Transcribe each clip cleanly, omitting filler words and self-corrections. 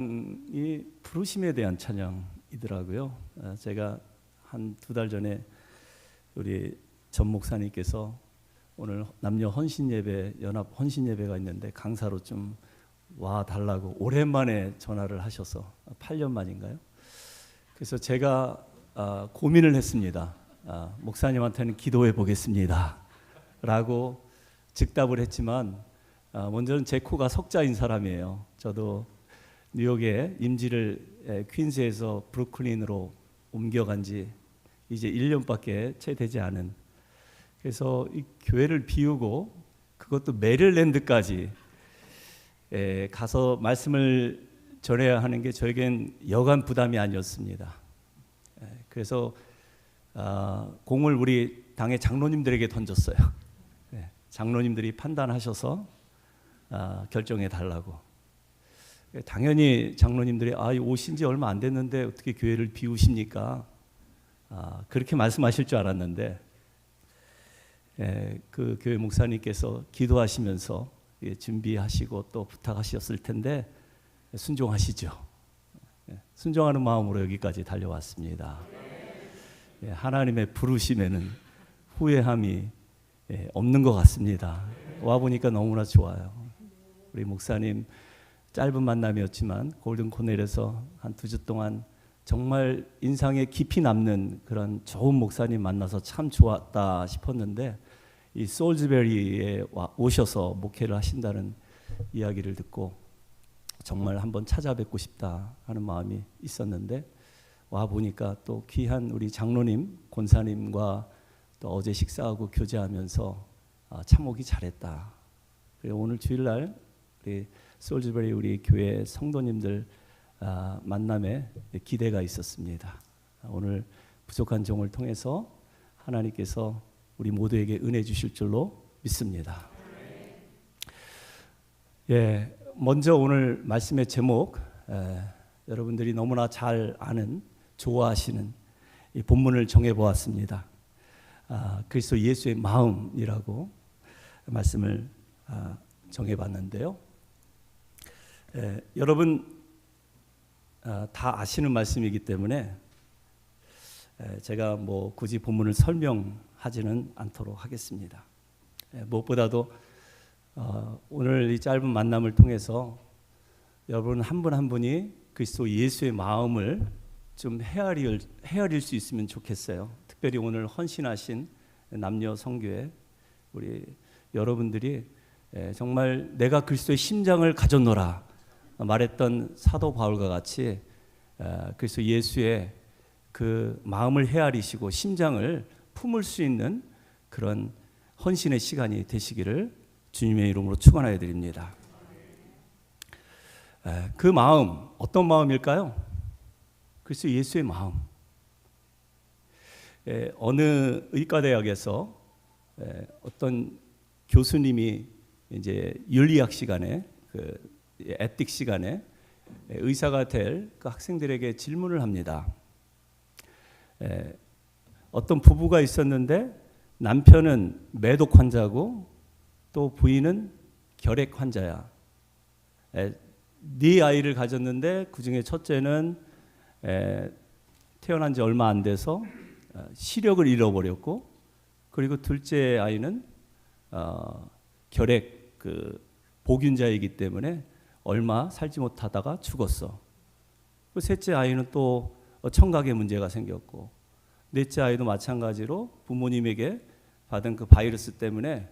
이 부르심에 대한 찬양이더라고요. 제가 한 2달 전에 우리 전 목사님께서 오늘 남녀 헌신 예배, 연합 헌신 예배가 있는데 강사로 좀 와 달라고 오랜만에 전화를 하셔서 8년 만인가요? 그래서 제가 고민을 했습니다. 목사님한테는 기도해 보겠습니다 라고 즉답을 했지만 먼저는 제 코가 석자인 사람이에요. 저도 뉴욕에 임지를 퀸즈에서 브루클린으로 옮겨간 지 이제 1년밖에 채 되지 않은, 그래서 이 교회를 비우고 그것도 메릴랜드까지 가서 말씀을 전해야 하는 게 저에겐 여간 부담이 아니었습니다. 그래서 공을 우리 당의 장로님들에게 던졌어요. 장로님들이 판단하셔서 결정해 달라고. 당연히 장로님들이 오신 지 얼마 안 됐는데 어떻게 교회를 비우십니까? 그렇게 말씀하실 줄 알았는데 그 교회 목사님께서 기도하시면서 준비하시고 또 부탁하셨을 텐데 순종하시죠. 순종하는 마음으로 여기까지 달려왔습니다. 하나님의 부르심에는 후회함이 없는 것 같습니다. 와보니까 너무나 좋아요. 우리 목사님 짧은 만남이었지만 골든 코넬에서 한 2주 동안 정말 인상에 깊이 남는 그런 좋은 목사님 만나서 참 좋았다 싶었는데, 이 솔즈베리에 오셔서 목회를 하신다는 이야기를 듣고 정말 한번 찾아뵙고 싶다 하는 마음이 있었는데, 와 보니까 또 귀한 우리 장로님, 권사님과 또 어제 식사하고 교제하면서 참 오기 잘했다. 그리고 오늘 주일날 우리 솔즈베리 우리 교회 성도님들 만남에 기대가 있었습니다. 오늘 부족한 종을 통해서 하나님께서 우리 모두에게 은혜 주실 줄로 믿습니다. 먼저 오늘 말씀의 제목, 여러분들이 너무나 잘 아는, 좋아하시는 이 본문을 정해보았습니다. 그리스도 예수의 마음이라고 말씀을 정해봤는데요. 여러분 다 아시는 말씀이기 때문에 제가 뭐 굳이 본문을 설명하지는 않도록 하겠습니다. 무엇보다도 오늘 이 짧은 만남을 통해서 여러분 한 분 한 분이 그리스도 예수의 마음을 좀 헤아릴 수 있으면 좋겠어요. 특별히 오늘 헌신하신 남녀 성교회 우리 여러분들이 정말 내가 그리스도의 심장을 가졌노라 말했던 사도 바울과 같이 그리스도 예수의 그 마음을 헤아리시고 심장을 품을 수 있는 그런 헌신의 시간이 되시기를 주님의 이름으로 축원하여 드립니다. 그 마음, 어떤 마음일까요? 그리스도 예수의 마음. 어느 의과대학에서 어떤 교수님이 이제 윤리학 시간에 에틱 시간에 의사가 될 그 학생들에게 질문을 합니다. 어떤 부부가 있었는데 남편은 매독 환자고 또 부인은 결핵 환자야. 네 아이를 가졌는데 그 중에 첫째는 태어난 지 얼마 안 돼서 시력을 잃어버렸고, 그리고 둘째 아이는 결핵 보균자이기 때문에 얼마 살지 못하다가 죽었어. 그 셋째 아이는 또 청각에 문제가 생겼고, 넷째 아이도 마찬가지로 부모님에게 받은 그 바이러스 때문에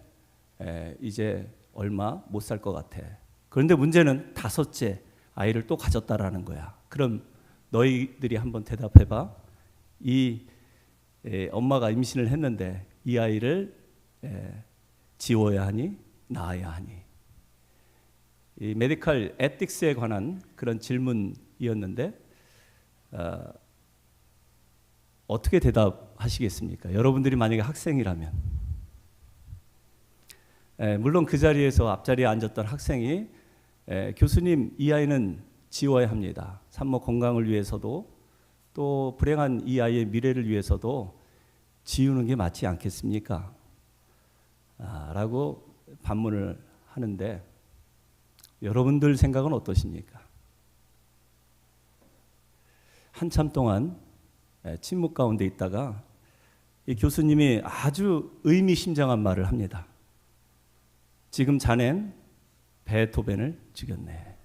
이제 얼마 못 살 것 같아. 그런데 문제는 5째 아이를 또 가졌다라는 거야. 그럼 너희들이 한번 대답해봐. 이 엄마가 임신을 했는데 이 아이를 지워야 하니 낳아야 하니? 이 메디컬 에틱스에 관한 그런 질문이었는데 어떻게 대답하시겠습니까? 여러분들이 만약에 학생이라면. 물론 그 자리에서 앞자리에 앉았던 학생이 교수님, 이 아이는 지워야 합니다. 산모 건강을 위해서도 또 불행한 이 아이의 미래를 위해서도 지우는 게 맞지 않겠습니까? 라고 반문을 하는데 여러분들 생각은 어떠십니까? 한참 동안 침묵 가운데 있다가 이 교수님이 아주 의미심장한 말을 합니다. 지금 자넨 베토벤을 죽였네.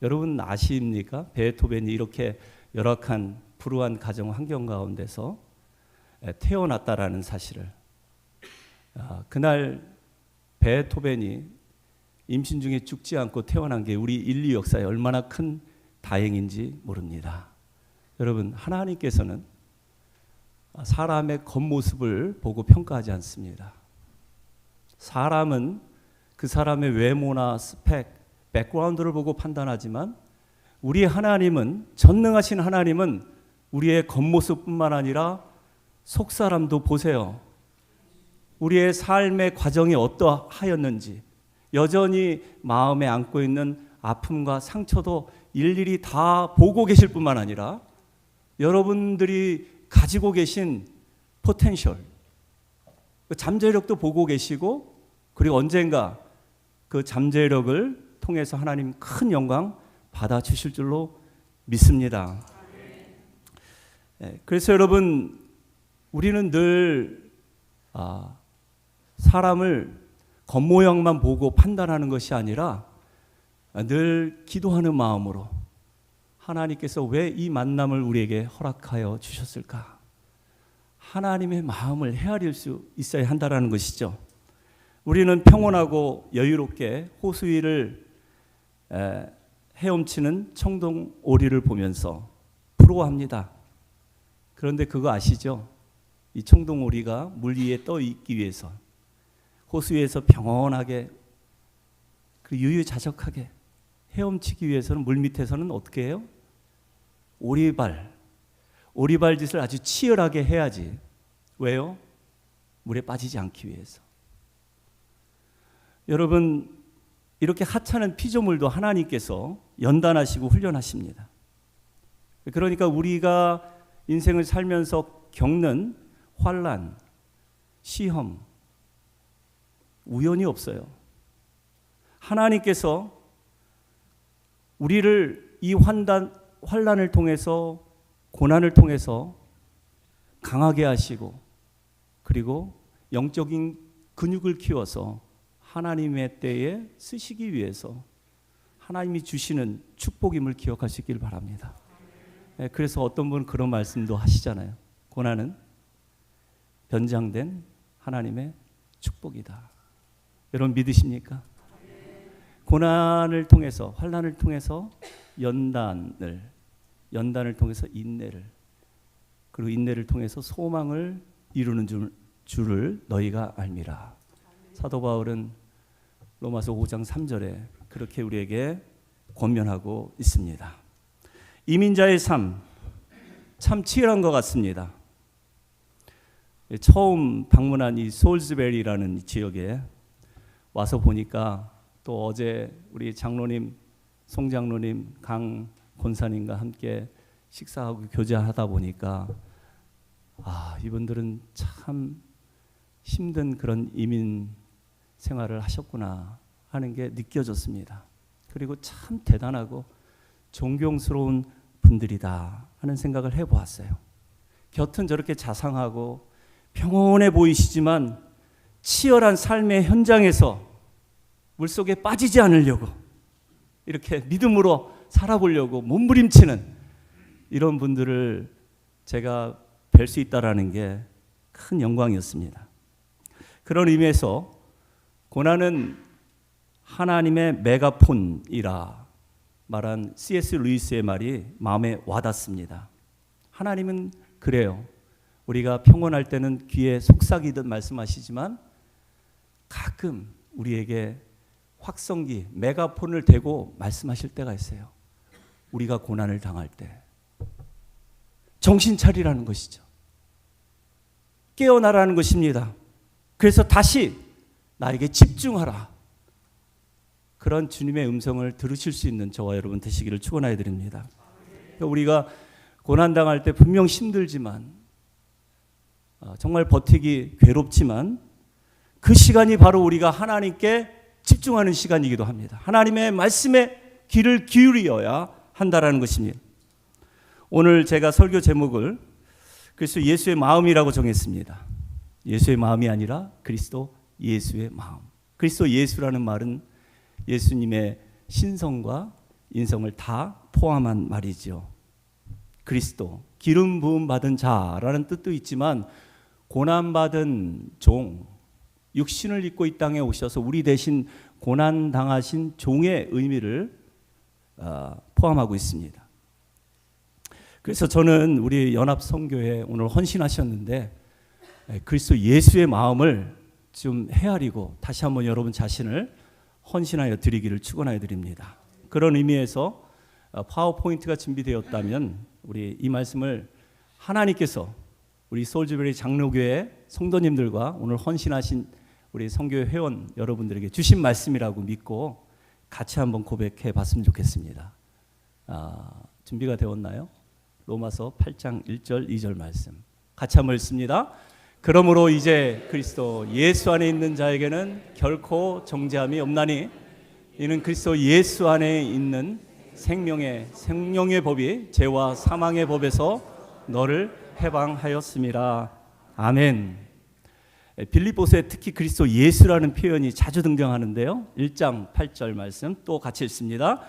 여러분 아십니까? 베토벤이 이렇게 열악한 불우한 가정 환경 가운데서 태어났다라는 사실을. 그날 베토벤이 임신 중에 죽지 않고 태어난 게 우리 인류 역사에 얼마나 큰 다행인지 모릅니다. 여러분, 하나님께서는 사람의 겉모습을 보고 평가하지 않습니다. 사람은 그 사람의 외모나 스펙, 백그라운드를 보고 판단하지만 우리 하나님은, 전능하신 하나님은 우리의 겉모습뿐만 아니라 속사람도 보세요. 우리의 삶의 과정이 어떠하였는지, 여전히 마음에 안고 있는 아픔과 상처도 일일이 다 보고 계실 뿐만 아니라 여러분들이 가지고 계신 포텐셜, 그 잠재력도 보고 계시고, 그리고 언젠가 그 잠재력을 통해서 하나님 큰 영광 받아주실 줄로 믿습니다. 그래서 여러분, 우리는 늘 사람을 겉모양만 보고 판단하는 것이 아니라 늘 기도하는 마음으로 하나님께서 왜 이 만남을 우리에게 허락하여 주셨을까? 하나님의 마음을 헤아릴 수 있어야 한다는 것이죠. 우리는 평온하고 여유롭게 호수 위를 헤엄치는 청동 오리를 보면서 부러워합니다. 그런데 그거 아시죠? 이 청동 오리가 물 위에 떠 있기 위해서, 호수 위에서 평온하게 그 유유자적하게 헤엄치기 위해서는 물 밑에서는 어떻게 해요? 오리발짓을 아주 치열하게 해야지. 왜요? 물에 빠지지 않기 위해서. 여러분, 이렇게 하찮은 피조물도 하나님께서 연단하시고 훈련하십니다. 그러니까 우리가 인생을 살면서 겪는 환난, 시험, 우연이 없어요. 하나님께서 우리를 이 환난을 통해서, 고난을 통해서 강하게 하시고, 그리고 영적인 근육을 키워서 하나님의 때에 쓰시기 위해서 하나님이 주시는 축복임을 기억할 수 있기를 바랍니다. 그래서 어떤 분은 그런 말씀도 하시잖아요. 고난은 변장된 하나님의 축복이다. 여러분 믿으십니까? 고난을 통해서, 환난을 통해서 연단을 통해서 인내를, 그리고 인내를 통해서 소망을 이루는 줄을 너희가 알미라. 사도 바울은 로마서 5장 3절에 그렇게 우리에게 권면하고 있습니다. 이민자의 삶, 참 치열한 것 같습니다. 처음 방문한 이 솔즈베리라는 지역에 와서 보니까, 또 어제 우리 장로님, 송장로님, 강 권사님과 함께 식사하고 교제하다 보니까 이분들은 참 힘든 그런 이민 생활을 하셨구나 하는 게 느껴졌습니다. 그리고 참 대단하고 존경스러운 분들이다 하는 생각을 해보았어요. 겉은 저렇게 자상하고 평온해 보이시지만 치열한 삶의 현장에서 물속에 빠지지 않으려고 이렇게 믿음으로 살아보려고 몸부림치는 이런 분들을 제가 뵐 수 있다라는 게 큰 영광이었습니다. 그런 의미에서 고난은 하나님의 메가폰이라 말한 C.S. 루이스의 말이 마음에 와닿습니다. 하나님은 그래요. 우리가 평온할 때는 귀에 속삭이듯 말씀하시지만 가끔 우리에게 확성기, 메가폰을 대고 말씀하실 때가 있어요. 우리가 고난을 당할 때 정신 차리라는 것이죠. 깨어나라는 것입니다. 그래서 다시 나에게 집중하라. 그런 주님의 음성을 들으실 수 있는 저와 여러분 되시기를 축원하여 드립니다. 우리가 고난당할 때 분명 힘들지만, 정말 버티기 괴롭지만, 그 시간이 바로 우리가 하나님께 집중하는 시간이기도 합니다. 하나님의 말씀에 귀를 기울여야 한다라는 것입니다. 오늘 제가 설교 제목을 그리스도 예수의 마음이라고 정했습니다. 예수의 마음이 아니라 그리스도 예수의 마음. 그리스도 예수라는 말은 예수님의 신성과 인성을 다 포함한 말이죠. 그리스도, 기름 부음 받은 자라는 뜻도 있지만 고난받은 종, 육신을 입고 이 땅에 오셔서 우리 대신 고난당하신 종의 의미를 포함하고 있습니다. 그래서 저는 우리 연합성교회 오늘 헌신하셨는데 그리스도 예수의 마음을 좀 헤아리고 다시 한번 여러분 자신을 헌신하여 드리기를 축원하여 드립니다. 그런 의미에서 파워포인트가 준비되었다면 우리 이 말씀을 하나님께서 우리 소울주베리 장로교회 성도님들과 오늘 헌신하신 우리 성교회 회원 여러분들에게 주신 말씀이라고 믿고 같이 한번 고백해 봤으면 좋겠습니다. 준비가 되었나요? 로마서 8장 1절 2절 말씀 같이 한번 읽습니다. 그러므로 이제 그리스도 예수 안에 있는 자에게는 결코 정죄함이 없나니 이는 그리스도 예수 안에 있는 생명의 법이 죄와 사망의 법에서 너를 해방하였음이라. 아멘. 빌립보서에 특히 그리스도 예수라는 표현이 자주 등장하는데요. 1장 8절 말씀 또 같이 읽습니다.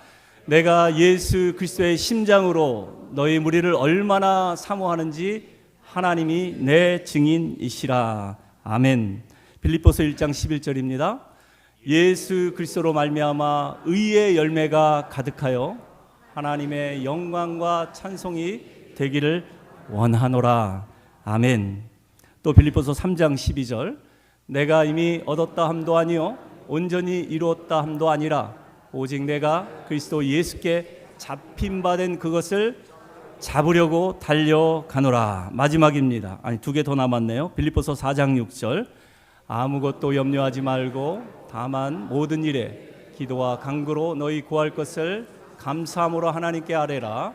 내가 예수 그리스도의 심장으로 너희 무리를 얼마나 사모하는지 하나님이 내 증인이시라. 아멘. 빌립보서 1장 11절입니다. 예수 그리스도로 말미암아 의의 열매가 가득하여 하나님의 영광과 찬송이 되기를 원하노라. 아멘. 또 빌립보서 3장 12절 내가 이미 얻었다 함도 아니요 온전히 이루었다 함도 아니라 오직 내가 그리스도 예수께 잡힌 바 된 그것을 잡으려고 달려가노라. 마지막입니다. 아니 두 개 더 남았네요. 빌립보서 4장 6절 아무것도 염려하지 말고 다만 모든 일에 기도와 간구로 너희 구할 것을 감사함으로 하나님께 아뢰라.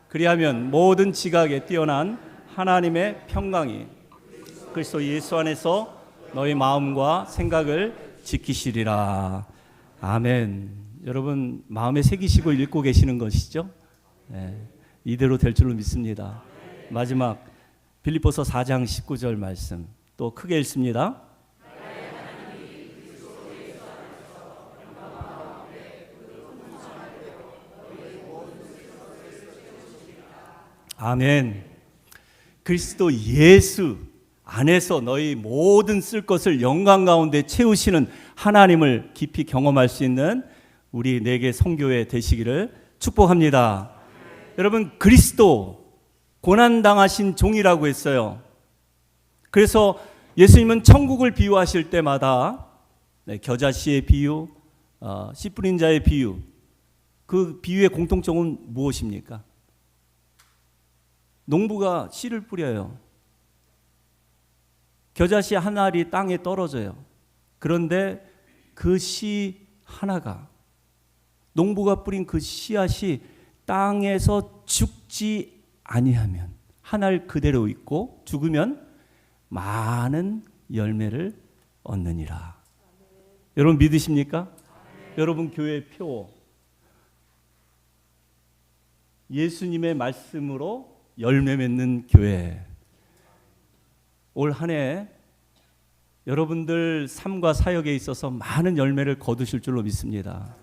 그리하면 모든 지각에 뛰어난 하나님의 평강이 그리스도 예수 안에서 너희 마음과 생각을 지키시리라. 아멘. 여러분 마음에 새기시고 읽고 계시는 것이죠? 네, 이대로 될 줄로 믿습니다. 마지막 빌립보서 4장 19절 말씀 또 크게 읽습니다. 아멘. 그리스도 예수 안에서 너희 모든 쓸 것을 영광 가운데 채우시는 하나님을 깊이 경험할 수 있는 우리 네개 성교회 되시기를 축복합니다. 여러분 그리스도 고난당하신 종이라고 했어요. 그래서 예수님은 천국을 비유하실 때마다 겨자씨의 비유, 씨 뿌린 자의 비유, 그 비유의 공통점은 무엇입니까? 농부가 씨를 뿌려요. 겨자씨 한 알이 땅에 떨어져요. 그런데 그 씨 하나가 농부가 뿌린 그 씨앗이 땅에서 죽지 아니하면 한 알 그대로 있고 죽으면 많은 열매를 얻느니라. 여러분 믿으십니까? 여러분 교회 표 예수님의 말씀으로 열매 맺는 교회. 올 한 해 여러분들 삶과 사역에 있어서 많은 열매를 거두실 줄로 믿습니다.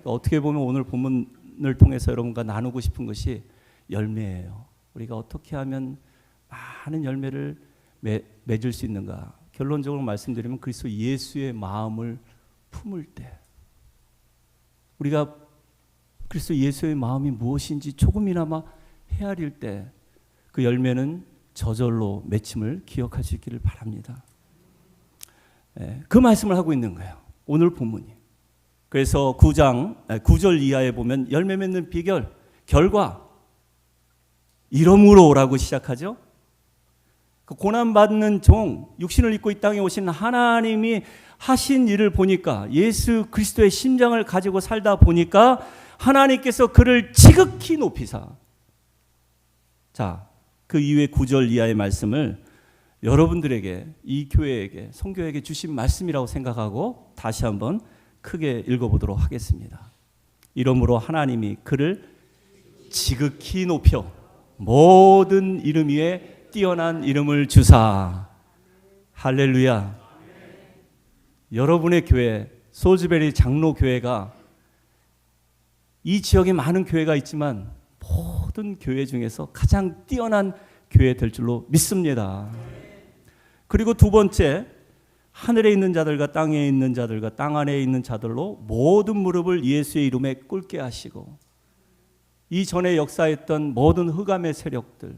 어떻게 보면 오늘 본문을 통해서 여러분과 나누고 싶은 것이 열매예요. 우리가 어떻게 하면 많은 열매를 맺을 수 있는가? 결론적으로 말씀드리면 그리스도 예수의 마음을 품을 때 우리가 그리스도 예수의 마음이 무엇인지 조금이나마 헤아릴 때 그 열매는 저절로 맺힘을 기억할 수 있기를 바랍니다. 그 말씀을 하고 있는 거예요. 오늘 본문이. 그래서 9절 이하에 보면 열매 맺는 비결, 결과 이러므로라고 시작하죠. 그 고난받는 종, 육신을 입고 이 땅에 오신 하나님이 하신 일을 보니까 예수 그리스도의 심장을 가지고 살다 보니까 하나님께서 그를 지극히 높이사. 자, 그 이후에 9절 이하의 말씀을 여러분들에게 이 교회에게 성교에게 주신 말씀이라고 생각하고 다시 한번 크게 읽어보도록 하겠습니다. 이러므로 하나님이 그를 지극히 높여 모든 이름 위에 뛰어난 이름을 주사. 할렐루야. 여러분의 교회, 솔즈베리 장로교회가 이 지역에 많은 교회가 있지만 모든 교회 중에서 가장 뛰어난 교회 될 줄로 믿습니다. 그리고 두 번째, 하늘에 있는 자들과 땅에 있는 자들과 땅 안에 있는 자들로 모든 무릎을 예수의 이름에 꿇게 하시고, 이전에 역사했던 모든 흑암의 세력들,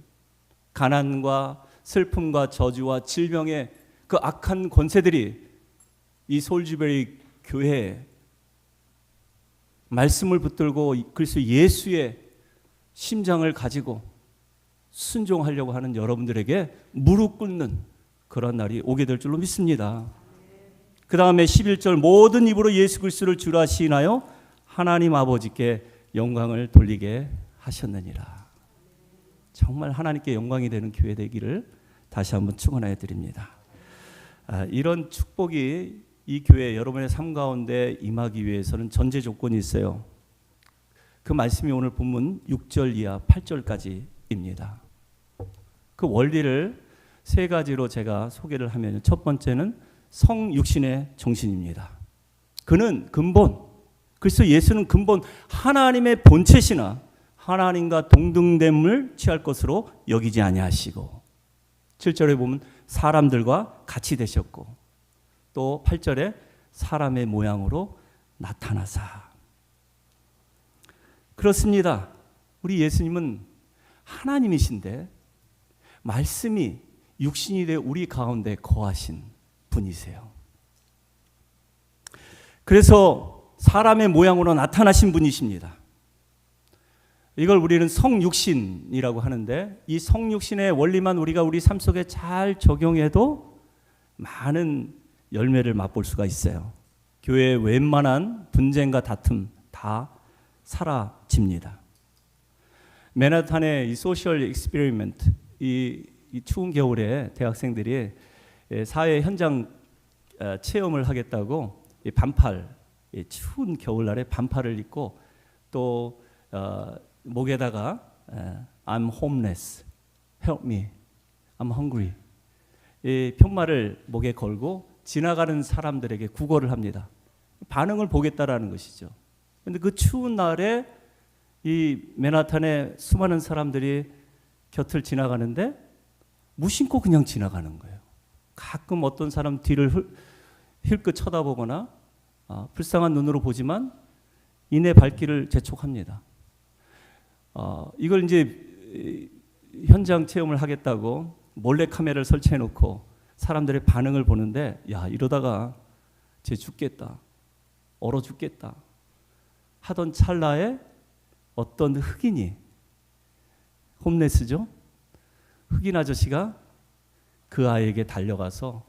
가난과 슬픔과 저주와 질병의 그 악한 권세들이 이 솔즈베리 교회에 말씀을 붙들고 그리스도 예수의 심장을 가지고 순종하려고 하는 여러분들에게 무릎 꿇는 그런 날이 오게 될 줄로 믿습니다. 그 다음에 11절, 모든 입으로 예수 그리스도를 주라 시인하여 하나님 아버지께 영광을 돌리게 하셨느니라. 정말 하나님께 영광이 되는 교회 되기를 다시 한번 축원해 드립니다. 이런 축복이 이 교회 여러분의 삶 가운데 임하기 위해서는 전제 조건이 있어요. 그 말씀이 오늘 본문 6절 이하 8절까지입니다. 그 원리를 세 가지로 제가 소개를 하면, 첫 번째는 성육신의 정신입니다. 그는 근본, 그리스도 예수는 근본 하나님의 본체시나 하나님과 동등됨을 취할 것으로 여기지 아니하시고, 7절에 보면 사람들과 같이 되셨고, 또 8절에 사람의 모양으로 나타나사. 그렇습니다. 우리 예수님은 하나님이신데 말씀이 육신이 되어 우리 가운데 거하신 분이세요. 그래서 사람의 모양으로 나타나신 분이십니다. 이걸 우리는 성육신이라고 하는데, 이 성육신의 원리만 우리가 우리 삶 속에 잘 적용해도 많은 열매를 맛볼 수가 있어요. 교회의 웬만한 분쟁과 다툼 다 사라집니다. 맨하탄의 이 소셜 익스페리먼트, 이 추운 겨울에 대학생들이 사회 현장 체험을 하겠다고 반팔, 추운 겨울날에 반팔을 입고 또 목에다가 I'm homeless, help me, I'm hungry, 이 편말을 목에 걸고 지나가는 사람들에게 구걸을 합니다. 반응을 보겠다라는 것이죠. 그런데 그 추운 날에 이 맨하탄의 수많은 사람들이 곁을 지나가는데 무심코 그냥 지나가는 거예요. 가끔 어떤 사람 뒤를 힐끗 쳐다보거나 불쌍한 눈으로 보지만 이내 발길을 재촉합니다. 이걸 이제 현장 체험을 하겠다고 몰래 카메라를 설치해 놓고 사람들의 반응을 보는데, 야, 이러다가 쟤 죽겠다, 얼어 죽겠다 하던 찰나에 어떤 흑인이, 홈레스죠, 흑인 아저씨가 그 아이에게 달려가서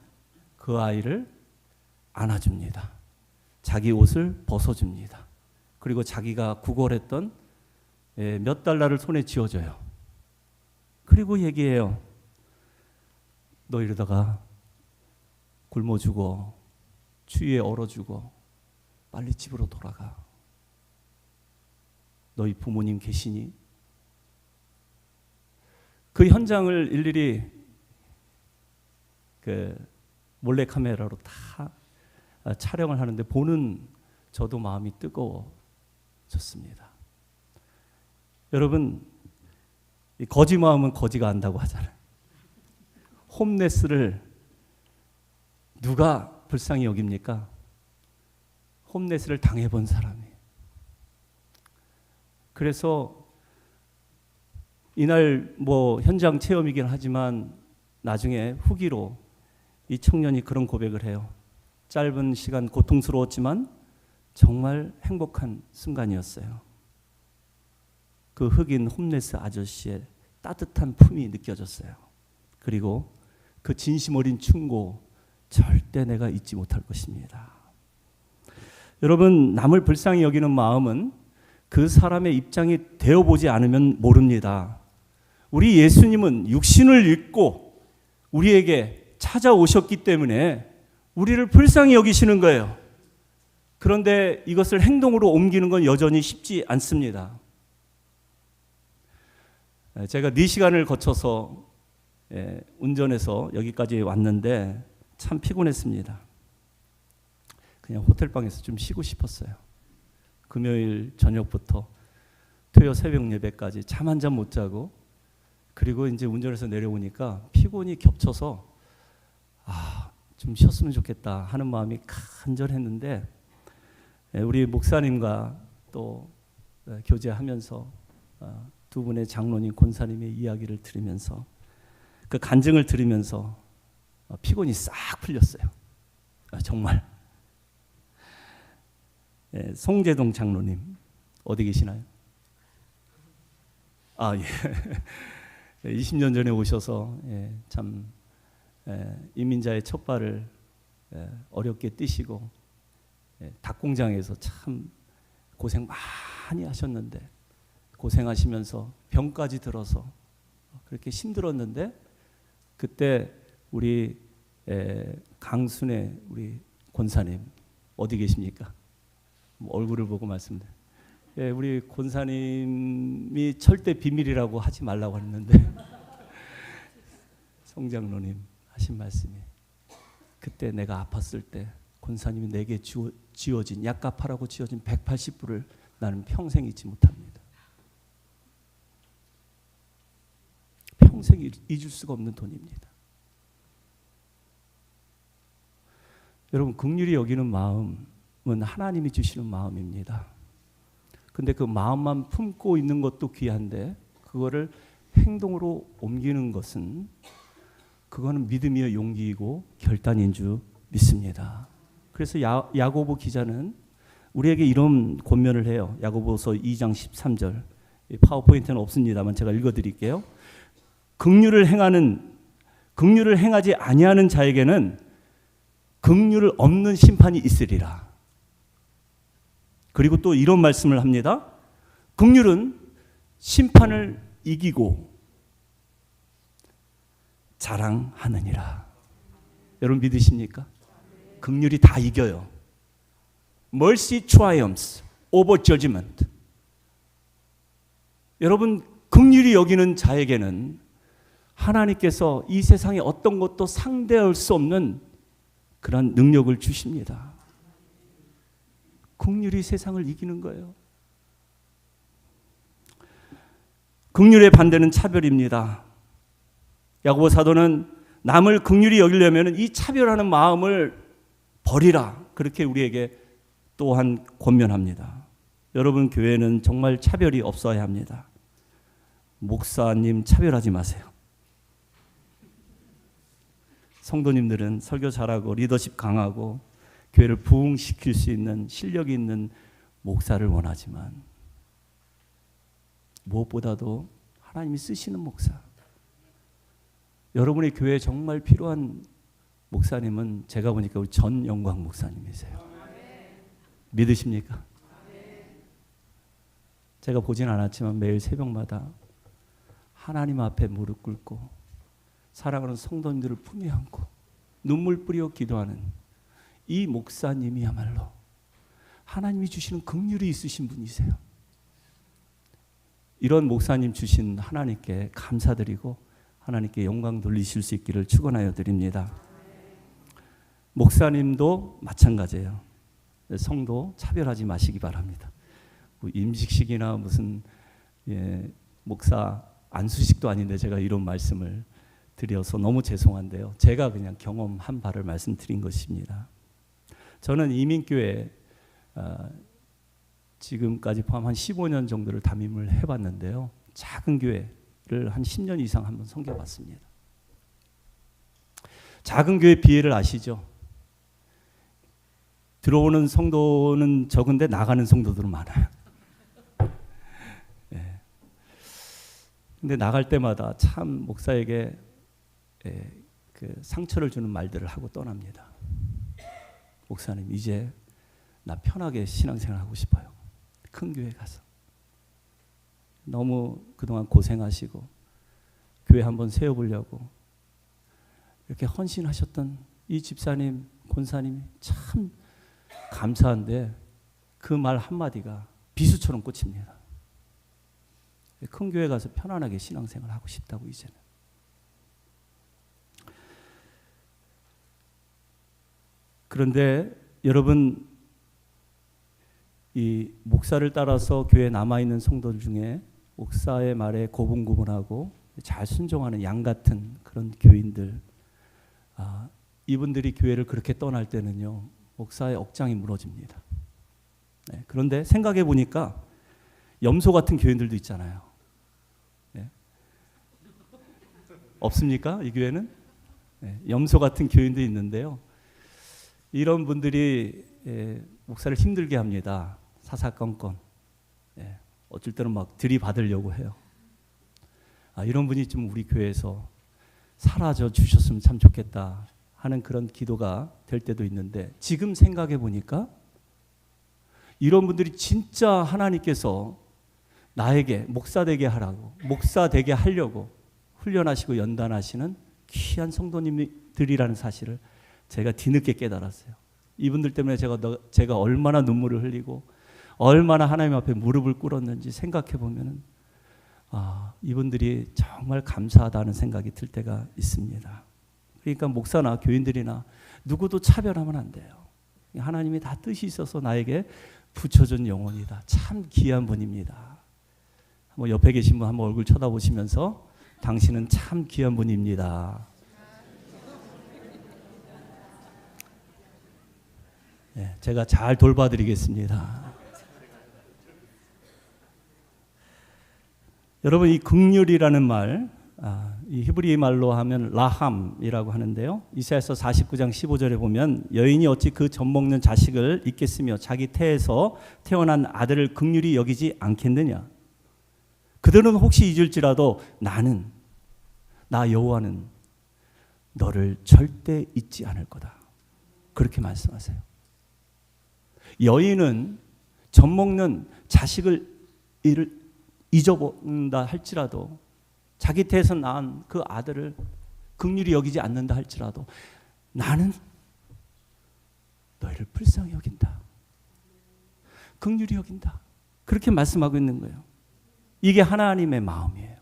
그 아이를 안아줍니다. 자기 옷을 벗어줍니다. 그리고 자기가 구걸했던 몇 달러를 손에 쥐어줘요. 그리고 얘기해요. 너 이러다가 굶어 죽어, 추위에 얼어 죽어, 빨리 집으로 돌아가. 너희 부모님 계시니? 그 현장을 일일이 그 몰래 카메라로 다 촬영을 하는데 보는 저도 마음이 뜨거워졌습니다. 여러분, 이 거지 마음은 거지가 안다고 하잖아요. 홈레스를 누가 불쌍히 여깁니까? 홈레스를 당해본 사람이. 그래서 이날 뭐 현장 체험이긴 하지만 나중에 후기로 이 청년이 그런 고백을 해요. 짧은 시간 고통스러웠지만 정말 행복한 순간이었어요. 그 흑인 홈레스 아저씨의 따뜻한 품이 느껴졌어요. 그리고 그 진심 어린 충고 절대 내가 잊지 못할 것입니다. 여러분, 남을 불쌍히 여기는 마음은 그 사람의 입장이 되어보지 않으면 모릅니다. 우리 예수님은 육신을 입고 우리에게 찾아오셨기 때문에 우리를 불쌍히 여기시는 거예요. 그런데 이것을 행동으로 옮기는 건 여전히 쉽지 않습니다. 제가 4시간을 거쳐서 운전해서 여기까지 왔는데 참 피곤했습니다. 그냥 호텔방에서 좀 쉬고 싶었어요. 금요일 저녁부터 토요 새벽 예배까지 잠 한 잠 못 자고, 그리고 이제 운전해서 내려오니까 피곤이 겹쳐서 좀 쉬었으면 좋겠다 하는 마음이 간절했는데, 우리 목사님과 또 교제하면서 두 분의 장로님, 권사님의 이야기를 들으면서, 그 간증을 들으면서 피곤이 싹 풀렸어요. 정말. 송재동 장로님 어디 계시나요? 예. 20년 전에 오셔서 참 이민자의 첫 발을 어렵게 뛰시고 닭공장에서 참 고생 많이 하셨는데, 고생하시면서 병까지 들어서 그렇게 힘들었는데, 그때 우리 강순의 우리 권사님 어디 계십니까? 얼굴을 보고 말씀드려요. 우리 권사님이 절대 비밀이라고 하지 말라고 했는데 송장로님 하신 말씀이, 그때 내가 아팠을 때 권사님이 내게 지어진, 약값하라고 지어진 180불을 나는 평생 잊지 못합니다. 평생 잊을 수가 없는 돈입니다. 여러분, 긍휼히 여기는 마음은 하나님이 주시는 마음입니다. 근데 그 마음만 품고 있는 것도 귀한데, 그거를 행동으로 옮기는 것은, 그거는 믿음이요 용기이고 결단인 줄 믿습니다. 그래서 야고보 기자는 우리에게 이런 권면을 해요. 야고보서 2장 13절. 파워포인트는 없습니다만 제가 읽어드릴게요. 긍휼을 행하지 아니하는 자에게는 긍휼을 없는 심판이 있으리라. 그리고 또 이런 말씀을 합니다. 긍휼은 심판을 이기고 자랑하느니라. 여러분 믿으십니까? 긍휼이 다 이겨요. Mercy triumphs over judgment. 여러분, 긍휼히 여기는 자에게는 하나님께서 이 세상에 어떤 것도 상대할 수 없는 그런 능력을 주십니다. 긍휼이 세상을 이기는 거예요. 긍휼의 반대는 차별입니다. 야고보 사도는 남을 긍휼히 여기려면 이 차별하는 마음을 버리라, 그렇게 우리에게 또한 권면합니다. 여러분, 교회는 정말 차별이 없어야 합니다. 목사님 차별하지 마세요. 성도님들은 설교 잘하고 리더십 강하고 교회를 부흥시킬 수 있는 실력이 있는 목사를 원하지만, 무엇보다도 하나님이 쓰시는 목사, 여러분의 교회에 정말 필요한 목사님은 제가 보니까 우리 전영광 목사님이세요. 믿으십니까? 제가 보진 않았지만 매일 새벽마다 하나님 앞에 무릎 꿇고 사랑하는 성도님들을 품에 안고 눈물 뿌려 기도하는 이 목사님이야말로 하나님이 주시는 긍휼이 있으신 분이세요. 이런 목사님 주신 하나님께 감사드리고 하나님께 영광 돌리실 수 있기를 축원하여 드립니다. 목사님도 마찬가지예요. 성도 차별하지 마시기 바랍니다. 뭐 임식식이나 무슨 목사 안수식도 아닌데 제가 이런 말씀을 드려서 너무 죄송한데요. 제가 그냥 경험한 바를 말씀드린 것입니다. 저는 이민교회 지금까지 포함 한 15년 정도를 담임을 해봤는데요. 작은 교회를 한 10년 이상 한번 섬겨봤습니다. 작은 교회 비애를 아시죠? 들어오는 성도는 적은데 나가는 성도들은 많아요. 근데 나갈 때마다 참 목사에게 그 상처를 주는 말들을 하고 떠납니다. 목사님, 이제 나 편하게 신앙생활 하고 싶어요. 큰 교회 가서. 너무 그동안 고생하시고 교회 한번 세워보려고 이렇게 헌신하셨던 이 집사님, 권사님이 참 감사한데 그 말 한마디가 비수처럼 꽂힙니다. 큰 교회 가서 편안하게 신앙생활 하고 싶다고 이제는. 그런데 여러분, 이 목사를 따라서 교회에 남아있는 성도들 중에 목사의 말에 고분고분하고 잘 순종하는 양 같은 그런 교인들, 이분들이 교회를 그렇게 떠날 때는요, 목사의 억장이 무너집니다. 네, 그런데 생각해 보니까 염소 같은 교인들도 있잖아요. 네. 없습니까? 이 교회는? 네, 염소 같은 교인도 있는데요. 이런 분들이 목사를 힘들게 합니다. 사사건건. 어쩔 때는 막 들이받으려고 해요. 이런 분이 좀 우리 교회에서 사라져 주셨으면 참 좋겠다 하는 그런 기도가 될 때도 있는데, 지금 생각해 보니까 이런 분들이 진짜 하나님께서 나에게 목사 되게 하라고, 목사 되게 하려고 훈련하시고 연단하시는 귀한 성도님들이라는 사실을 제가 뒤늦게 깨달았어요. 이분들 때문에 제가 얼마나 눈물을 흘리고 얼마나 하나님 앞에 무릎을 꿇었는지 생각해 보면은 이분들이 정말 감사하다는 생각이 들 때가 있습니다. 그러니까 목사나 교인들이나 누구도 차별하면 안 돼요. 하나님이 다 뜻이 있어서 나에게 붙여준 영혼이다. 참 귀한 분입니다. 한번 옆에 계신 분 한번 얼굴 쳐다보시면서 당신은 참 귀한 분입니다. 제가 잘 돌봐드리겠습니다. 여러분, 이 긍휼이라는 말, 이 히브리 말로 하면 라함이라고 하는데요. 이사야서 49장 15절에 보면 여인이 어찌 그 젖먹는 자식을 잊겠으며 자기 태에서 태어난 아들을 긍휼히 여기지 않겠느냐. 그들은 혹시 잊을지라도 나 여호와는 너를 절대 잊지 않을 거다. 그렇게 말씀하세요. 여인은 젖먹는 자식을 잊어본다 할지라도, 자기 태에서 낳은 그 아들을 긍휼히 여기지 않는다 할지라도 나는 너희를 불쌍히 여긴다. 긍휼히 여긴다. 그렇게 말씀하고 있는 거예요. 이게 하나님의 마음이에요.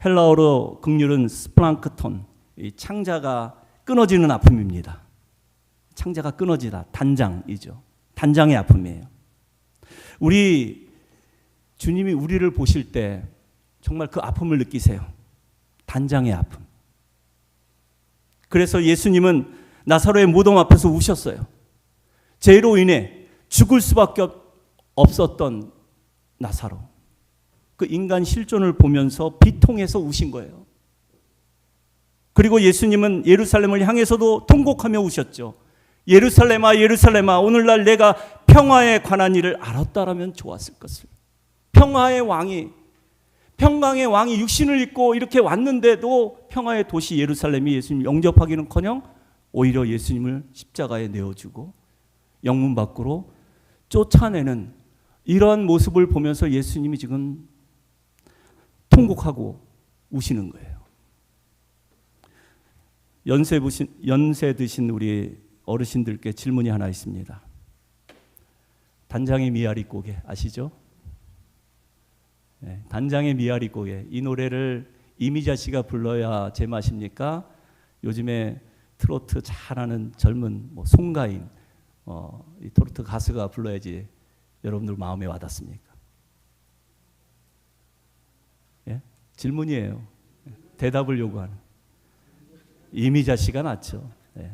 헬라어로 긍휼은 스플랑크톤, 이 창자가 끊어지는 아픔입니다. 창자가 끊어지다, 단장이죠. 단장의 아픔이에요. 우리 주님이 우리를 보실 때 정말 그 아픔을 느끼세요. 단장의 아픔. 그래서 예수님은 나사로의 무덤 앞에서 우셨어요. 죄로 인해 죽을 수밖에 없었던 나사로, 그 인간 실존을 보면서 비통해서 우신 거예요. 그리고 예수님은 예루살렘을 향해서도 통곡하며 우셨죠. 예루살렘아 예루살렘아, 오늘날 내가 평화에 관한 일을 알았다라면 좋았을 것을. 평화의 왕이 육신을 입고 이렇게 왔는데도 평화의 도시 예루살렘이 예수님 영접하기는커녕 오히려 예수님을 십자가에 내어주고 영문 밖으로 쫓아내는 이러한 모습을 보면서 예수님이 지금 통곡하고 우시는 거예요. 연세 드신 우리 어르신들께 질문이 하나 있습니다. 단장의 미아리 고개 아시죠? 네, 단장의 미아리 고개, 이 노래를 이미자 씨가 불러야 제맛입니까? 요즘에 트로트 잘하는 젊은 송가인, 이 트로트 가수가 불러야지 여러분들 마음에 와닿습니까? 예? 질문이에요. 대답을 요구하는. 이미자 씨가 낫죠. 예.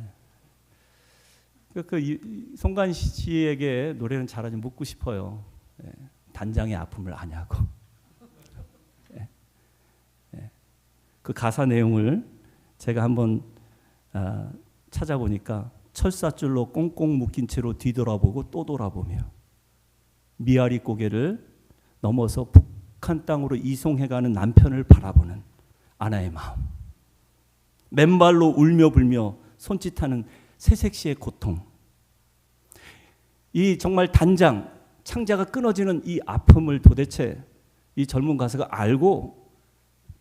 송가인 씨에게 노래는 잘하지 묻고 싶어요. 예. 단장의 아픔을 아냐고. 예. 예. 그 가사 내용을 제가 한번 찾아보니까 철사줄로 꽁꽁 묶인 채로 뒤돌아보고 또 돌아보며 미아리 고개를 넘어서 북한 땅으로 이송해가는 남편을 바라보는 아내의 마음, 맨발로 울며 불며 손짓하는 새색시의 고통, 이 정말 단장, 창자가 끊어지는 이 아픔을 도대체 이 젊은 가수가 알고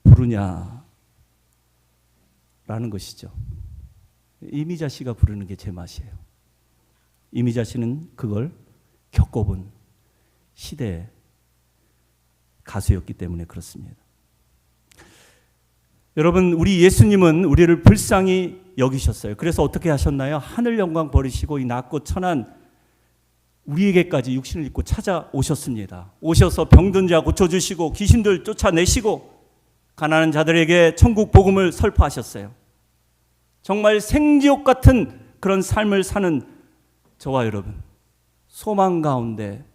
부르냐라는 것이죠. 이미자 씨가 부르는 게 제 맛이에요. 이미자 씨는 그걸 겪어본 시대의 가수였기 때문에 그렇습니다. 여러분, 우리 예수님은 우리를 불쌍히 여기셨어요. 그래서 어떻게 하셨나요? 하늘 영광 버리시고 이 낮고 천한 우리에게까지 육신을 입고 찾아오셨습니다. 오셔서 병든 자 고쳐주시고 귀신들 쫓아내시고 가난한 자들에게 천국 복음을 설파하셨어요. 정말 생지옥 같은 그런 삶을 사는 저와 여러분, 소망 가운데,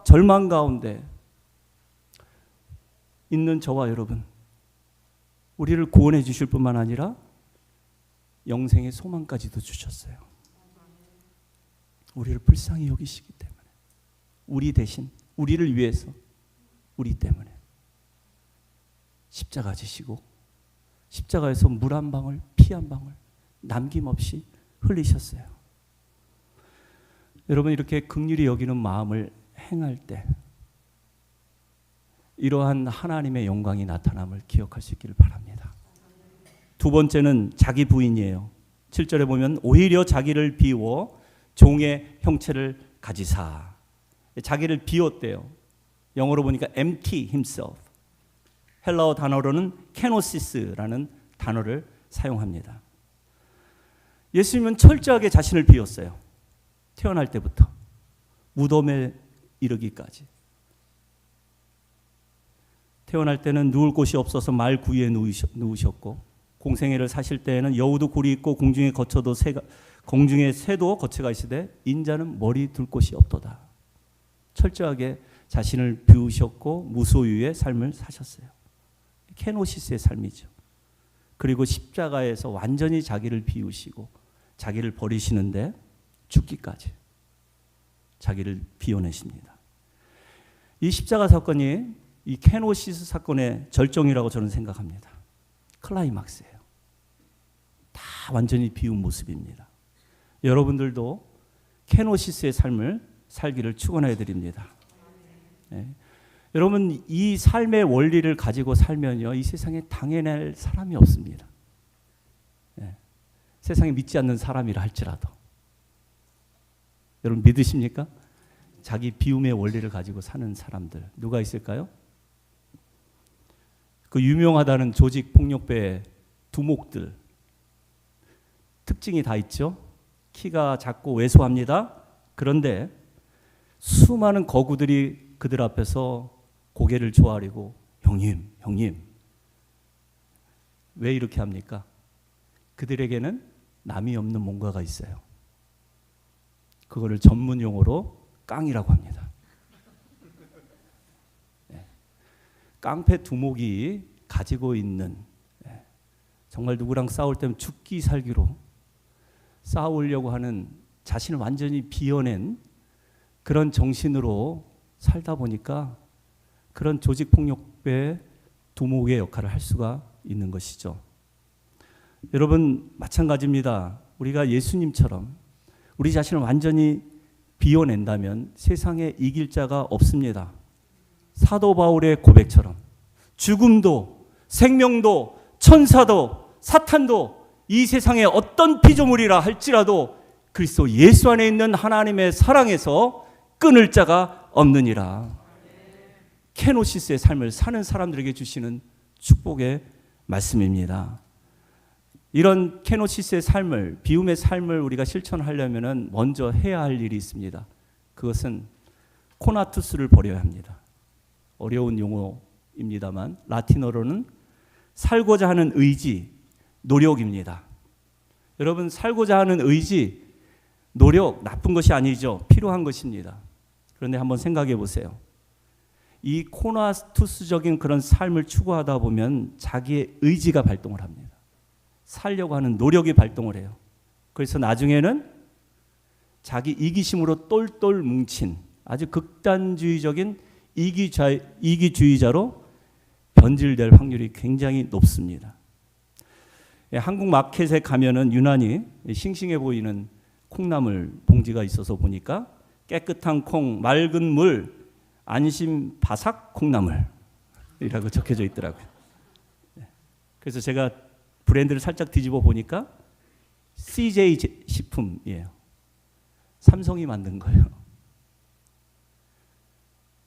절망 가운데 있는 저와 여러분, 우리를 구원해 주실 뿐만 아니라 영생의 소망까지도 주셨어요. 우리를 불쌍히 여기시기 때문에, 우리 대신, 우리를 위해서, 우리 때문에 십자가 지시고 십자가에서 물 한 방울, 피 한 방울 남김없이 흘리셨어요. 여러분, 이렇게 긍휼히 여기는 마음을 행할 때 이러한 하나님의 영광이 나타남을 기억할 수 있기를 바랍니다. 두 번째는 자기 부인이에요. 7절에 보면 오히려 자기를 비워 종의 형체를 가지사. 자기를 비웠대요. 영어로 보니까 empty himself. 헬라어 단어로는 케노시스라는 단어를 사용합니다. 예수님은 철저하게 자신을 비웠어요. 태어날 때부터 무덤에 이르기까지. 태어날 때는 누울 곳이 없어서 말 구유에 누우셨고, 공생애를 사실 때에는 여우도 굴이 있고 공중에 새도 거처가 있으되 인자는 머리 둘 곳이 없도다. 철저하게 자신을 비우셨고 무소유의 삶을 사셨어요. 케노시스의 삶이죠. 그리고 십자가에서 완전히 자기를 비우시고 자기를 버리시는데 죽기까지 자기를 비워내십니다. 이 십자가 사건이 이 케노시스 사건의 절정이라고 저는 생각합니다. 클라이막스예요. 다 완전히 비운 모습입니다. 여러분들도 케노시스의 삶을 살기를 축원해 드립니다. 네. 여러분, 이 삶의 원리를 가지고 살면요, 이 세상에 당해낼 사람이 없습니다. 네. 세상에 믿지 않는 사람이라 할지라도. 여러분 믿으십니까? 자기 비움의 원리를 가지고 사는 사람들 누가 있을까요? 그 유명하다는 조직폭력배의 두목들 특징이 다 있죠. 키가 작고 왜소합니다. 그런데 수많은 거구들이 그들 앞에서 고개를 조아리고 형님, 형님. 왜 이렇게 합니까? 그들에게는 남이 없는 뭔가가 있어요. 그거를 전문 용어로 깡이라고 합니다. 네. 깡패 두목이 가지고 있는, 정말 누구랑 싸울 때면 죽기 살기로 싸우려고 하는, 자신을 완전히 비워낸 그런 정신으로 살다 보니까 그런 조직폭력배 두목의 역할을 할 수가 있는 것이죠. 여러분 마찬가지입니다. 우리가 예수님처럼 우리 자신을 완전히 비워낸다면 세상에 이길 자가 없습니다. 사도 바울의 고백처럼 죽음도 생명도 천사도 사탄도 이 세상의 어떤 피조물이라 할지라도 그리스도 예수 안에 있는 하나님의 사랑에서 끊을 자가 없느니라. 케노시스의 삶을 사는 사람들에게 주시는 축복의 말씀입니다. 이런 케노시스의 삶을, 비움의 삶을 우리가 실천하려면 먼저 해야 할 일이 있습니다. 그것은 코나투스를 버려야 합니다. 어려운 용어입니다만 라틴어로는 살고자 하는 의지, 노력입니다. 여러분, 살고자 하는 의지, 노력 나쁜 것이 아니죠. 필요한 것입니다. 그런데 한번 생각해 보세요. 이 코나투스적인 그런 삶을 추구하다 보면 자기의 의지가 발동을 합니다. 살려고 하는 노력이 발동을 해요. 그래서 나중에는 자기 이기심으로 똘똘 뭉친 아주 극단주의적인 이기주의자로 변질될 확률이 굉장히 높습니다. 한국 마켓에 가면은 유난히 싱싱해 보이는 콩나물 봉지가 있어서 보니까 깨끗한 콩, 맑은 물, 안심 바삭 콩나물이라고 적혀져 있더라고요. 그래서 제가 브랜드를 살짝 뒤집어 보니까 CJ 식품이에요. 삼성이 만든 거예요.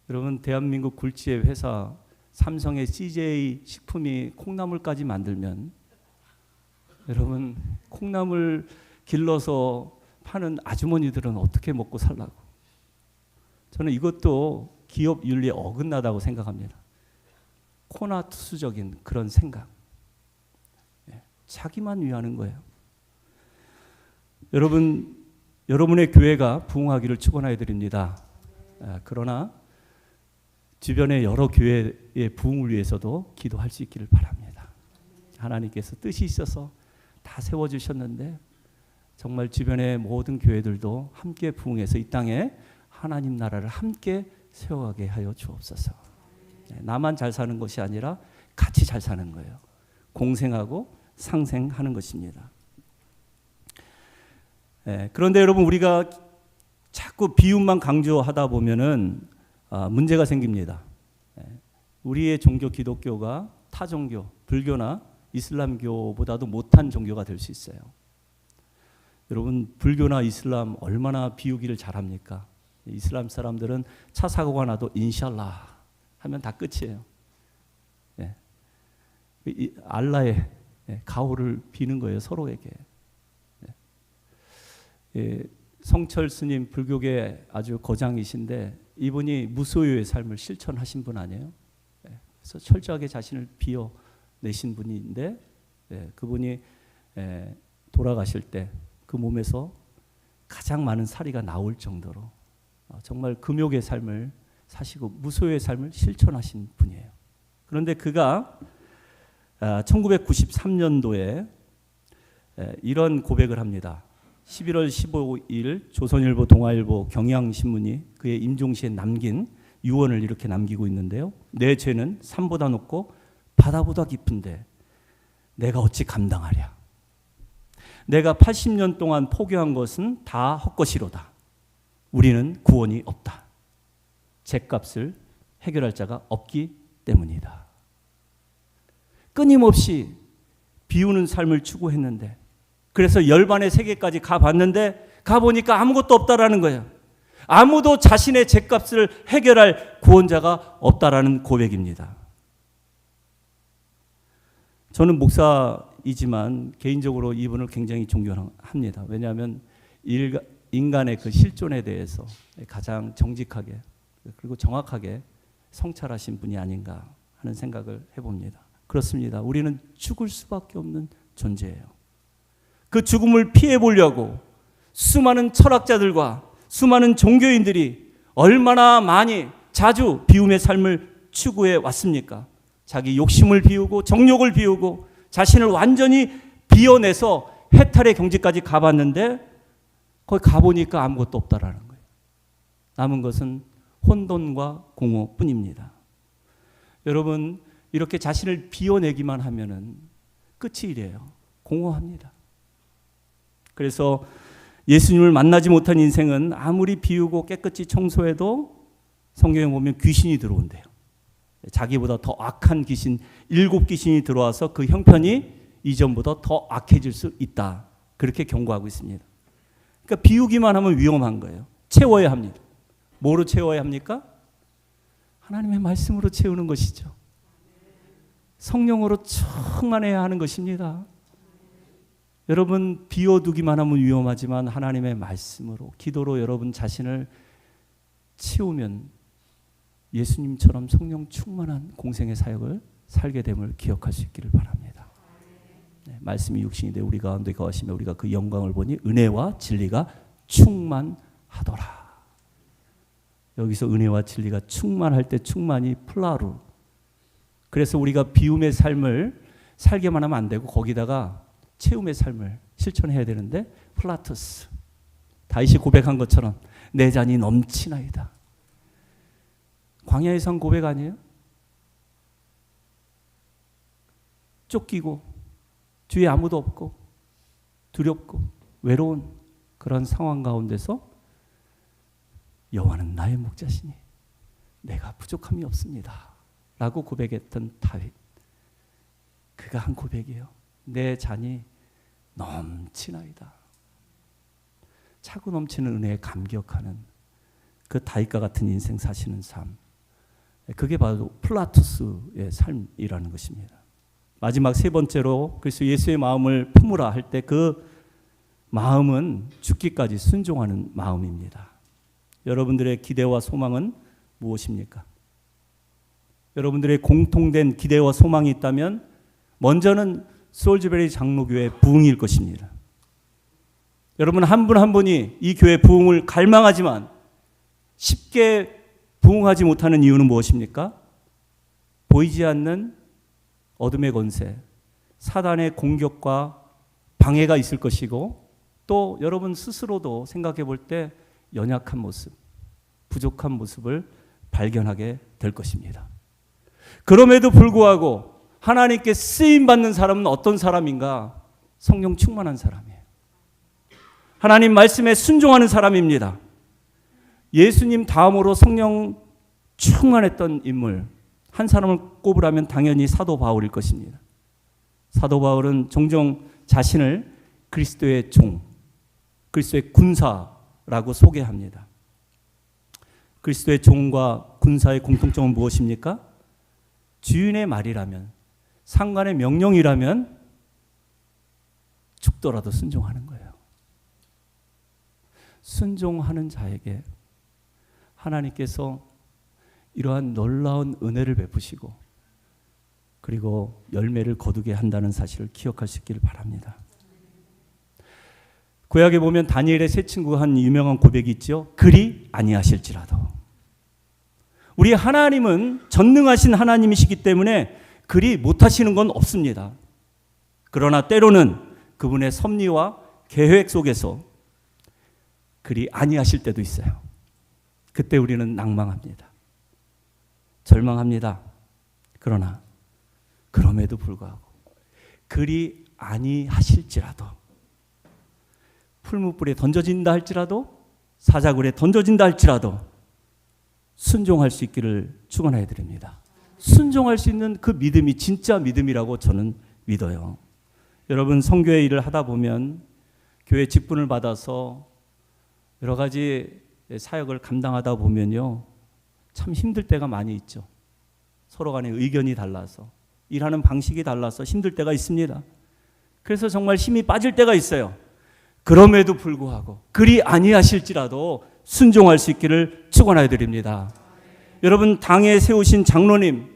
여러분, 대한민국 굴지의 회사 삼성의 CJ 식품이 콩나물까지 만들면 여러분, 콩나물 길러서 파는 아주머니들은 어떻게 먹고 살라고? 저는 이것도 기업 윤리에 어긋나다고 생각합니다. 코나투스적인 그런 생각. 자기만 위하는 거예요. 여러분, 여러분의 교회가 부흥하기를 축원해 드립니다. 그러나 주변의 여러 교회의 부흥을 위해서도 기도할 수 있기를 바랍니다. 하나님께서 뜻이 있어서 다 세워주셨는데 정말 주변의 모든 교회들도 함께 부흥해서 이 땅에 하나님 나라를 함께 세워가게 하여 주옵소서. 나만 잘 사는 것이 아니라 같이 잘 사는 거예요. 공생하고 상생하는 것입니다. 그런데 여러분, 우리가 자꾸 비움만 강조하다 보면은 문제가 생깁니다. 우리의 종교 기독교가 타 종교, 불교나 이슬람교보다도 못한 종교가 될 수 있어요. 여러분, 불교나 이슬람 얼마나 비우기를 잘합니까? 이슬람 사람들은 차 사고가 나도 인샬라 하면 다 끝이에요. 알라의 가호를 비는 거예요, 서로에게. 성철 스님, 불교계 아주 거장이신데 이분이 무소유의 삶을 실천하신 분 아니에요? 그래서 철저하게 자신을 비워내신 분인데 그분이 돌아가실 때 그 몸에서 가장 많은 사리가 나올 정도로 정말 금욕의 삶을 사시고 무소유의 삶을 실천하신 분이에요. 그런데 그가 1993년도에 이런 고백을 합니다. 11월 15일 조선일보, 동아일보, 경향신문이 그의 임종시에 남긴 유언을 이렇게 남기고 있는데요. 내 죄는 산보다 높고 바다보다 깊은데 내가 어찌 감당하랴. 내가 80년 동안 포기한 것은 다 헛것이로다. 우리는 구원이 없다. 죄값을 해결할 자가 없기 때문이다. 끊임없이 비우는 삶을 추구했는데 그래서 열반의 세계까지 가봤는데 가보니까 아무것도 없다라는 거예요. 아무도 자신의 죄값을 해결할 구원자가 없다라는 고백입니다. 저는 목사이지만 개인적으로 이분을 굉장히 존경합니다. 왜냐하면 인간의 그 실존에 대해서 가장 정직하게 그리고 정확하게 성찰하신 분이 아닌가 하는 생각을 해봅니다. 그렇습니다. 우리는 죽을 수밖에 없는 존재예요. 그 죽음을 피해 보려고 수많은 철학자들과 수많은 종교인들이 얼마나 많이 자주 비움의 삶을 추구해 왔습니까? 자기 욕심을 비우고 정욕을 비우고 자신을 완전히 비워내서 해탈의 경지까지 가봤는데 거기 가보니까 아무것도 없다라는 거예요. 남은 것은 혼돈과 공허뿐입니다. 여러분, 이렇게 자신을 비워내기만 하면은 끝이 이래요. 공허합니다. 그래서 예수님을 만나지 못한 인생은 아무리 비우고 깨끗이 청소해도 성경에 보면 귀신이 들어온대요. 자기보다 더 악한 귀신, 7귀신이 들어와서 그 형편이 이전보다 더 악해질 수 있다. 그렇게 경고하고 있습니다. 그러니까 비우기만 하면 위험한 거예요. 채워야 합니다. 뭐로 채워야 합니까? 하나님의 말씀으로 채우는 것이죠. 성령으로 충만해야 하는 것입니다. 여러분, 비워두기만 하면 위험하지만 하나님의 말씀으로, 기도로 여러분 자신을 채우면 예수님처럼 성령 충만한 공생의 사역을 살게 됨을 기억할 수 있기를 바랍니다. 말씀이 육신이 되어 우리 가운데 거하시며 우리가 그 영광을 보니 은혜와 진리가 충만하더라. 여기서 은혜와 진리가 충만할 때 충만이 플라루. 그래서 우리가 비움의 삶을 살게만 하면 안 되고 거기다가 채움의 삶을 실천해야 되는데 플라투스. 다윗이 고백한 것처럼 내 잔이 넘치나이다. 광야의 산 고백 아니에요? 쫓기고 주위에 아무도 없고 두렵고 외로운 그런 상황 가운데서 여호와는 나의 목자시니 내가 부족함이 없습니다 라고 고백했던 다윗. 그가 한 고백이에요. 내 잔이 넘치나이다. 차고 넘치는 은혜에 감격하는 그 다윗과 같은 인생 사시는 삶 그게 바로 플라투스의 삶이라는 것입니다. 마지막 세 번째로 그리스도 예수의 마음을 품으라 할 때 그 마음은 죽기까지 순종하는 마음입니다. 여러분들의 기대와 소망은 무엇입니까? 여러분들의 공통된 기대와 소망이 있다면 먼저는 소울즈베리 장로교회 부흥일 것입니다. 여러분 한 분 한 분이 이 교회 부흥을 갈망하지만 쉽게 부흥하지 못하는 이유는 무엇입니까? 보이지 않는 어둠의 권세, 사단의 공격과 방해가 있을 것이고 또 여러분 스스로도 생각해 볼 때 연약한 모습, 부족한 모습을 발견하게 될 것입니다. 그럼에도 불구하고 하나님께 쓰임받는 사람은 어떤 사람인가? 성령 충만한 사람이에요. 하나님 말씀에 순종하는 사람입니다. 예수님 다음으로 성령 충만했던 인물 한 사람을 꼽으라면 당연히 사도 바울일 것입니다. 사도 바울은 종종 자신을 그리스도의 종, 그리스도의 군사라고 소개합니다. 그리스도의 종과 군사의 공통점은 무엇입니까? 주인의 말이라면, 상관의 명령이라면 죽더라도 순종하는 거예요. 순종하는 자에게 하나님께서 이러한 놀라운 은혜를 베푸시고 그리고 열매를 거두게 한다는 사실을 기억할 수 있기를 바랍니다. 구약에 보면 다니엘의 세 친구가 한 유명한 고백이 있죠. 그리 아니하실지라도. 우리 하나님은 전능하신 하나님이시기 때문에 그리 못하시는 건 없습니다. 그러나 때로는 그분의 섭리와 계획 속에서 그리 아니하실 때도 있어요. 그때 우리는 낭망합니다. 절망합니다. 그러나 그럼에도 불구하고 그리 아니하실지라도 풀무불에 던져진다 할지라도 사자굴에 던져진다 할지라도 순종할 수 있기를 축원해 드립니다. 순종할 수 있는 그 믿음이 진짜 믿음이라고 저는 믿어요. 여러분 선교회 일을 하다 보면 교회 직분을 받아서 여러 가지 사역을 감당하다 보면요 참 힘들 때가 많이 있죠. 서로 간에 의견이 달라서 일하는 방식이 달라서 힘들 때가 있습니다. 그래서 정말 힘이 빠질 때가 있어요. 그럼에도 불구하고 그리 아니하실지라도 순종할 수 있기를 축원해 드립니다. 여러분 당에 세우신 장로님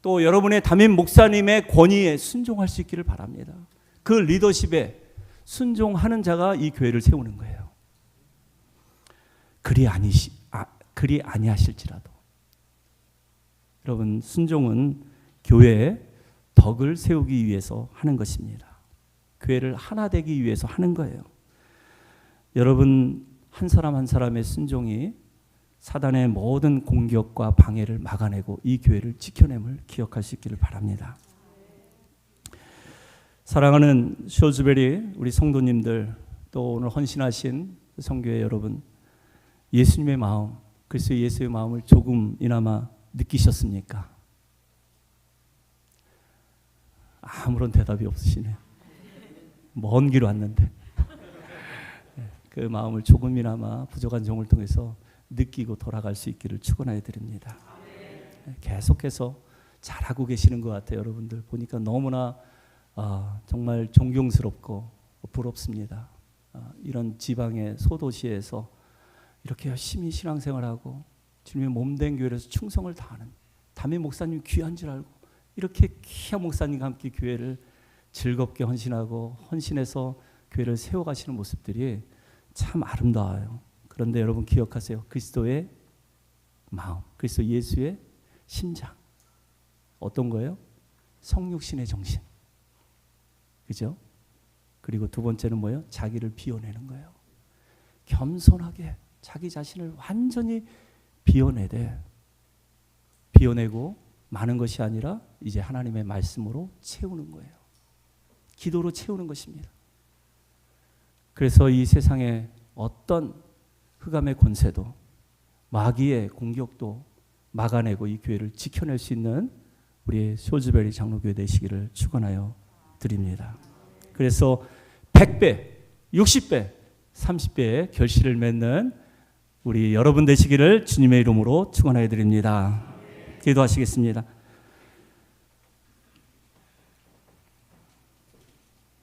또 여러분의 담임 목사님의 권위에 순종할 수 있기를 바랍니다. 그 리더십에 순종하는 자가 이 교회를 세우는 거예요. 그리 아니하실지라도 여러분 순종은 교회에 덕을 세우기 위해서 하는 것입니다. 교회를 하나 되기 위해서 하는 거예요. 여러분 한 사람 한 사람의 순종이 사단의 모든 공격과 방해를 막아내고 이 교회를 지켜냄을 기억할 수 있기를 바랍니다. 사랑하는 쇼즈베리 우리 성도님들 또 오늘 헌신하신 성교회 여러분 예수님의 마음 그리스도 예수의 마음을 조금이나마 느끼셨습니까? 아무런 대답이 없으시네요. 먼 길 왔는데 그 마음을 조금이나마 부족한 종을 통해서 느끼고 돌아갈 수 있기를 축원해 드립니다. 계속해서 잘하고 계시는 것 같아요. 여러분들 보니까 너무나 정말 존경스럽고 부럽습니다. 이런 지방의 소도시에서 이렇게 열심히 신앙생활하고 주님의 몸된 교회에서 충성을 다하는 담임 목사님 귀한 줄 알고 이렇게 귀한 목사님과 함께 교회를 즐겁게 헌신하고 헌신해서 교회를 세워가시는 모습들이 참 아름다워요. 그런데 여러분 기억하세요. 그리스도의 마음, 그리스도 예수의 심장 어떤 거예요? 성육신의 정신. 그죠? 그리고 두 번째는 뭐예요? 자기를 비워내는 거예요. 겸손하게 자기 자신을 완전히 비워내고 많은 것이 아니라 이제 하나님의 말씀으로 채우는 거예요. 기도로 채우는 것입니다. 그래서 이 세상에 어떤 흑암의 권세도 마귀의 공격도 막아내고 이 교회를 지켜낼 수 있는 우리 쇼즈베리 장로교회 되시기를 축원하여 드립니다. 그래서 100배, 60배, 30배의 결실을 맺는 우리 여러분 되시기를 주님의 이름으로 축원하여 드립니다. 기도하시겠습니다.